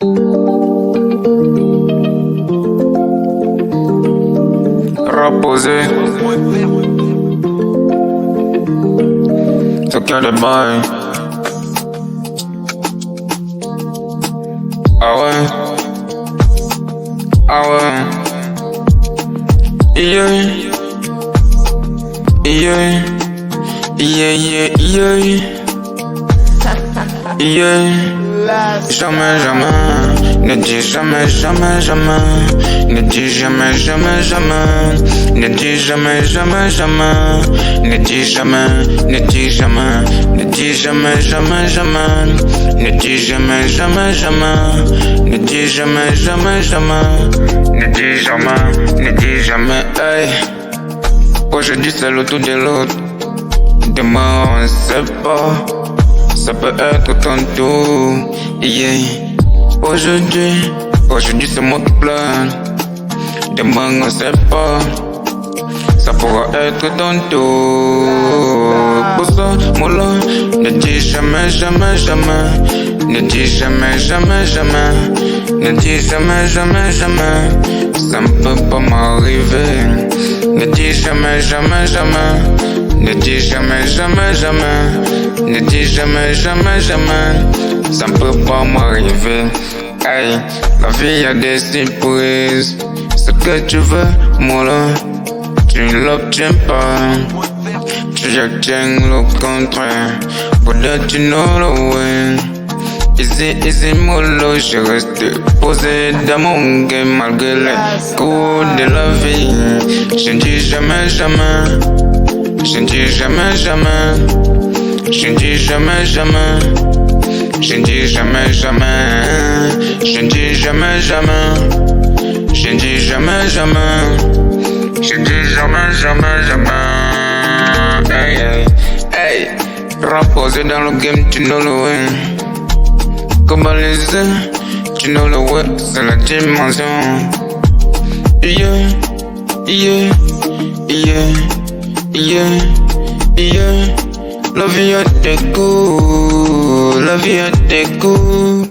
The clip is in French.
Reposer. So qu'il y a des bails. Ah ouais. Ah ouais. Yeah. Yeah. Yeah, yeah, yeah. Yeah. Jamais, jamais. Ne dis jamais, jamais, jamais. Ne dis jamais, jamais, jamais. Ne dis jamais, jamais, jamais. Ne dis jamais, ne dis jamais. Ne dis jamais, jamais, jamais. Ne dis jamais, jamais, jamais. Ne dis jamais, jamais, jamais. Ne dis jamais, ne dis jamais, hey. Aujourd'hui c'est l'autre de l'autre. Demain on sait pas. Ça peut être tantôt, yeah. Aujourd'hui c'est moi qui pleure. Demain on sait pas. Ça pourra être tantôt. Pour ça, moi là, ne dis jamais, jamais, jamais. Ne dis jamais, jamais, jamais. Ne dis jamais, jamais, jamais. Ça ne peut pas m'arriver. Ne dis jamais, jamais, jamais. Ne dis jamais, jamais, jamais. Ne dis jamais, jamais, jamais. Ça ne peut pas m'arriver. Hey, la vie a des surprises. Ce que tu veux, moi là, tu ne l'obtiens pas. Tu obtiens le contraire. Peut-être tu n'as le way. Easy, mollo, je reste posé dans mon game malgré les coups de la vie. Je ne dis jamais, jamais. Je ne dis jamais, jamais. Je ne dis jamais, jamais. Je ne dis jamais, jamais. Je ne dis jamais, jamais. Je ne dis jamais, jamais. Je ne dis jamais, jamais, jamais. Hey, hey, hey. Reposer dans le game, tu know le way. Globalisé, tu know le way, c'est la dimension. Yeah, yeah, yeah. Yeah, yeah, la vie a des coups, la vie a des coups.